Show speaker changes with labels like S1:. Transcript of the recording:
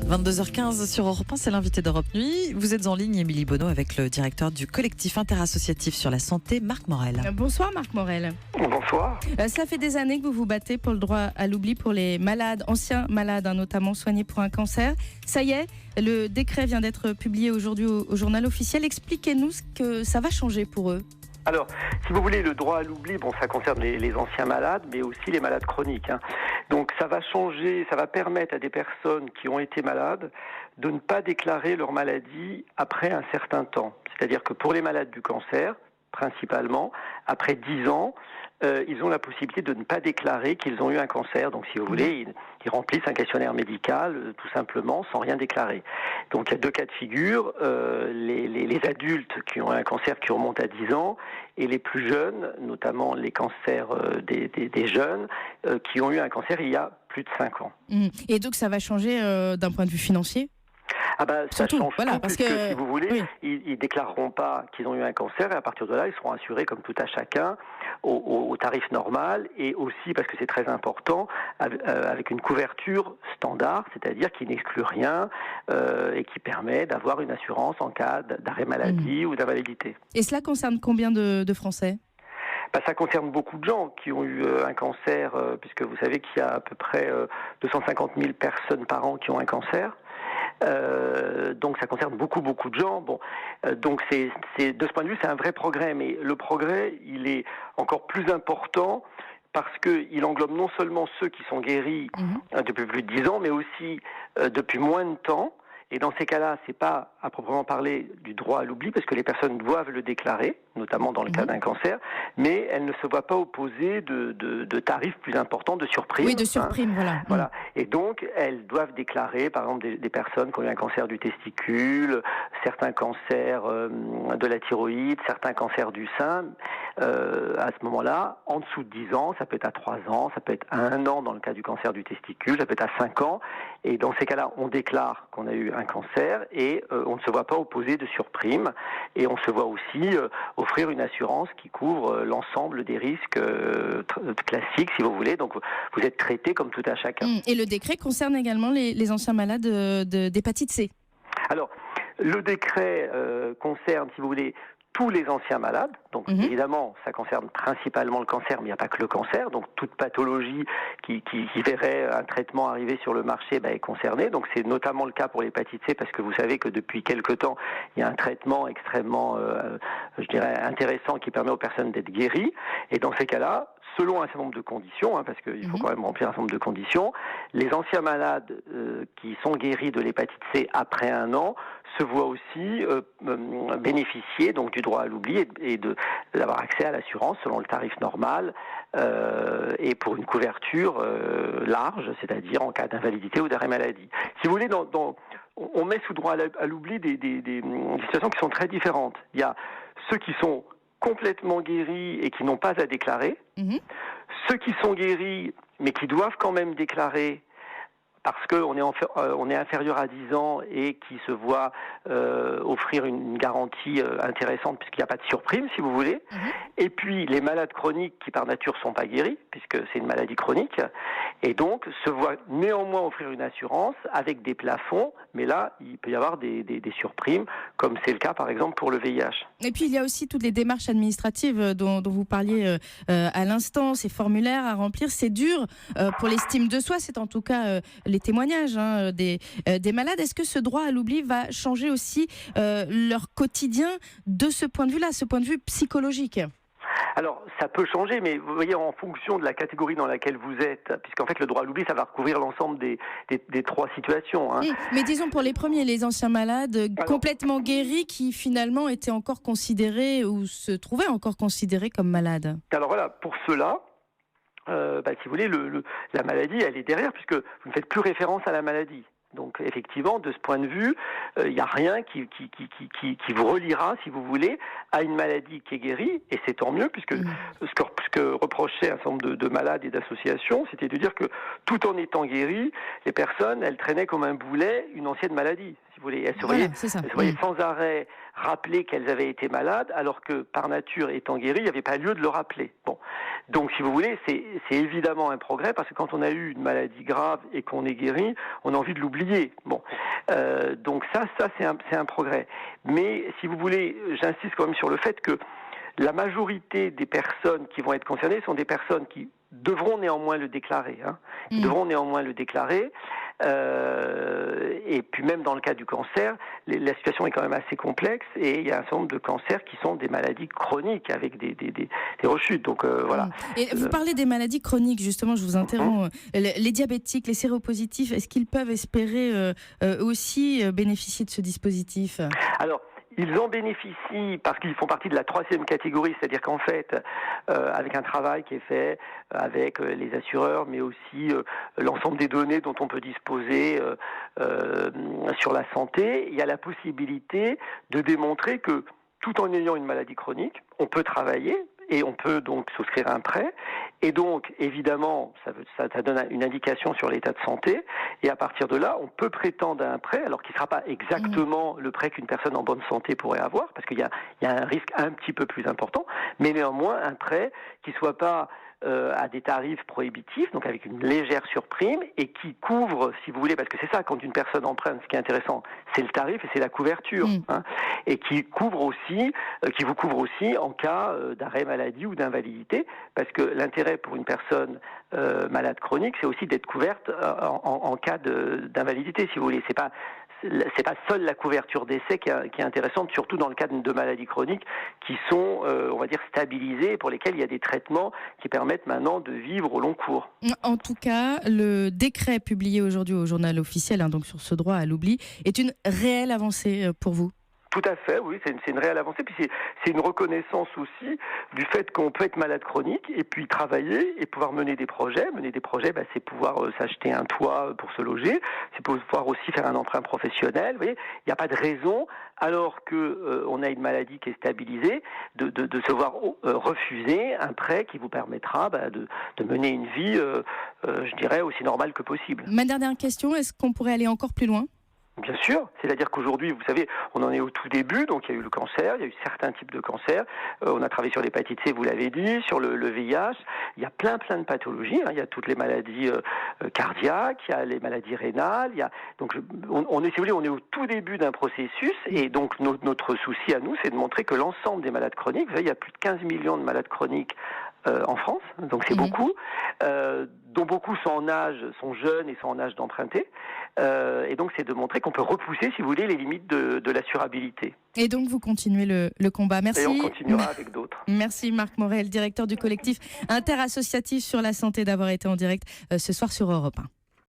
S1: 22h15 sur Europe 1, c'est l'invité d'Europe Nuit. Vous êtes en ligne, Émilie Bonneau, avec le directeur du collectif interassociatif sur la santé, Marc Morel.
S2: Bonsoir Marc Morel.
S3: Bonsoir.
S2: Cela fait des années que vous vous battez pour le droit à l'oubli pour les malades, anciens malades, notamment soignés pour un cancer. Ça y est, le décret vient d'être publié aujourd'hui au journal officiel. Expliquez-nous ce que ça va changer pour eux.
S3: Alors, si vous voulez, le droit à l'oubli, ça concerne les anciens malades, mais aussi les malades chroniques. Donc, ça va changer, ça va permettre à des personnes qui ont été malades de ne pas déclarer leur maladie après un certain temps. C'est-à-dire que pour les malades du cancer, principalement, après 10 ans, ils ont la possibilité de ne pas déclarer qu'ils ont eu un cancer. Donc, si vous voulez, ils remplissent un questionnaire médical, tout simplement, sans rien déclarer. Donc, il y a deux cas de figure. Les adultes qui ont un cancer qui remonte à 10 ans et les plus jeunes, notamment les cancers des jeunes, qui ont eu un cancer il y a plus de 5 ans.
S2: Et donc, ça va changer d'un point de vue financier ?
S3: Ça change tout,
S2: parce
S3: puisque,
S2: que,
S3: si vous voulez,
S2: oui.
S3: ils déclareront pas qu'ils ont eu un cancer et à partir de là, ils seront assurés, comme tout à chacun, au tarif normal et aussi, parce que c'est très important, avec une couverture standard, c'est-à-dire qui n'exclut rien et qui permet d'avoir une assurance en cas d'arrêt maladie ou d'invalidité.
S2: Et cela concerne combien de Français ?
S3: Ça concerne beaucoup de gens qui ont eu un cancer, puisque vous savez qu'il y a à peu près 250 000 personnes par an qui ont un cancer. Donc ça concerne beaucoup de gens. Donc c'est de ce point de vue c'est un vrai progrès, mais le progrès il est encore plus important parce que il englobe non seulement ceux qui sont guéris depuis plus de 10 ans, mais aussi depuis moins de temps. Et dans ces cas-là, c'est pas à proprement parler du droit à l'oubli, parce que les personnes doivent le déclarer, notamment dans le cas d'un cancer, mais elles ne se voient pas opposer de tarifs plus importants, de surprimes.
S2: Oui, de surprimes,
S3: Voilà. Et donc, elles doivent déclarer, par exemple, des personnes qui ont eu un cancer du testicule, certains cancers de la thyroïde, certains cancers du sein. À ce moment-là, en dessous de 10 ans, ça peut être à 3 ans, ça peut être à 1 an dans le cas du cancer du testicule, ça peut être à 5 ans. Et dans ces cas-là, on déclare qu'on a eu un cancer et on ne se voit pas opposer de surprime. Et on se voit aussi offrir une assurance qui couvre l'ensemble des risques classiques, si vous voulez. Donc, vous êtes traité comme tout à chacun.
S2: Et le décret concerne également les anciens malades d'hépatite C.
S3: Alors, le décret concerne, si vous voulez, tous les anciens malades. Donc, évidemment, ça concerne principalement le cancer, mais il n'y a pas que le cancer. Donc, toute pathologie qui verrait un traitement arriver sur le marché est concernée. Donc, c'est notamment le cas pour l'hépatite C, parce que vous savez que depuis quelque temps, il y a un traitement extrêmement, intéressant qui permet aux personnes d'être guéries. Et dans ces cas-là, selon un certain nombre de conditions, parce qu'il faut quand même remplir un certain nombre de conditions, les anciens malades qui sont guéris de l'hépatite C après 1 an se voient aussi bénéficier donc du droit à l'oubli et d'avoir accès à l'assurance selon le tarif normal et pour une couverture large, c'est-à-dire en cas d'invalidité ou d'arrêt maladie. Si vous voulez, on met sous droit à l'oubli des situations qui sont très différentes. Il y a ceux qui sont complètement guéris et qui n'ont pas à déclarer, ceux qui sont guéris mais qui doivent quand même déclarer parce qu'on est inférieur à 10 ans et qui se voit offrir une garantie intéressante puisqu'il n'y a pas de surprime, si vous voulez. Et puis les malades chroniques qui par nature sont pas guéris, puisque c'est une maladie chronique, et donc se voient néanmoins offrir une assurance avec des plafonds, mais là il peut y avoir des surprimes, comme c'est le cas par exemple pour le VIH.
S2: Et puis il y a aussi toutes les démarches administratives dont vous parliez à l'instant, ces formulaires à remplir, c'est dur pour l'estime de soi, c'est en tout cas les témoignages des malades. Est-ce que ce droit à l'oubli va changer aussi leur quotidien de ce point de vue-là, ce point de vue psychologique ?
S3: Alors, ça peut changer, mais vous voyez, en fonction de la catégorie dans laquelle vous êtes, puisqu'en fait, le droit à l'oubli, ça va recouvrir l'ensemble des 3 situations.
S2: Mais disons pour les premiers, les anciens malades complètement guéris qui finalement étaient encore considérés ou se trouvaient encore considérés comme malades.
S3: Alors voilà, pour ceux-là, si vous voulez, la maladie, elle est derrière, puisque vous ne faites plus référence à la maladie. Donc effectivement, de ce point de vue, il n'y a rien qui vous reliera, si vous voulez, à une maladie qui est guérie, et c'est tant mieux, puisque ce que reprochait un certain nombre de malades et d'associations, c'était de dire que tout en étant guéries, les personnes, elles traînaient comme un boulet une ancienne maladie, si vous voulez. Elles se
S2: Voilà,
S3: voyaient sans arrêt rappeler qu'elles avaient été malades, alors que par nature, étant guéries, il n'y avait pas lieu de le rappeler. Bon. Donc, si vous voulez, c'est évidemment un progrès, parce que quand on a eu une maladie grave et qu'on est guéri, on a envie de l'oublier. Bon. Donc ça c'est un progrès. Mais, si vous voulez, j'insiste quand même sur le fait que la majorité des personnes qui vont être concernées sont des personnes qui devront néanmoins le déclarer. Et puis même dans le cas du cancer, la situation est quand même assez complexe et il y a un certain nombre de cancers qui sont des maladies chroniques avec des rechutes. Donc voilà.
S2: Et vous parlez des maladies chroniques, justement, je vous interromps. Les diabétiques, les séropositifs, est-ce qu'ils peuvent espérer aussi bénéficier de ce dispositif ?
S3: Alors, ils en bénéficient parce qu'ils font partie de la 3e catégorie, c'est-à-dire qu'en fait, avec un travail qui est fait avec les assureurs, mais aussi l'ensemble des données dont on peut disposer sur la santé, il y a la possibilité de démontrer que tout en ayant une maladie chronique, on peut travailler et on peut donc souscrire un prêt. Et donc, évidemment, ça donne une indication sur l'état de santé. Et à partir de là, on peut prétendre à un prêt, alors qu'il ne sera pas exactement le prêt qu'une personne en bonne santé pourrait avoir, parce qu'il y a un risque un petit peu plus important, mais néanmoins un prêt qui ne soit pas à des tarifs prohibitifs, donc avec une légère surprime, et qui couvre, si vous voulez, parce que c'est ça, quand une personne emprunte, ce qui est intéressant, c'est le tarif et c'est la couverture, et qui vous couvre aussi en cas d'arrêt maladie ou d'invalidité, parce que l'intérêt pour une personne malade chronique, c'est aussi d'être couverte en cas d'invalidité, si vous voulez. C'est pas seule la couverture d'essai qui est intéressante, surtout dans le cadre de maladies chroniques qui sont, on va dire, stabilisées et pour lesquelles il y a des traitements qui permettent maintenant de vivre au long cours.
S2: En tout cas, le décret publié aujourd'hui au journal officiel, donc sur ce droit à l'oubli, est une réelle avancée pour vous.
S3: Tout à fait, oui, c'est une réelle avancée. Puis c'est une reconnaissance aussi du fait qu'on peut être malade chronique et puis travailler et pouvoir mener des projets. Mener des projets, c'est pouvoir s'acheter un toit pour se loger, c'est pouvoir aussi faire un emprunt professionnel. Vous voyez, il n'y a pas de raison, alors que on a une maladie qui est stabilisée, de se voir refuser un prêt qui vous permettra de mener une vie, je dirais, aussi normale que possible.
S2: Ma dernière question, est-ce qu'on pourrait aller encore plus loin ?
S3: Bien sûr, c'est-à-dire qu'aujourd'hui, vous savez, on en est au tout début, donc il y a eu le cancer, il y a eu certains types de cancers, on a travaillé sur l'hépatite C, vous l'avez dit, sur le VIH, il y a plein de pathologies, il y a toutes les maladies cardiaques, il y a les maladies rénales, donc on est, si vous voulez, on est au tout début d'un processus, et donc notre souci à nous, c'est de montrer que l'ensemble des malades chroniques, vous savez, il y a plus de 15 millions de malades chroniques en France, donc c'est beaucoup, dont beaucoup sont jeunes et sont en âge d'emprunter. Et donc c'est de montrer qu'on peut repousser, si vous voulez, les limites de l'assurabilité.
S2: Et donc vous continuez le combat. Merci.
S3: Et on continuera avec d'autres.
S2: Merci Marc Morel, directeur du collectif interassociatif sur la santé, d'avoir été en direct ce soir sur Europe 1.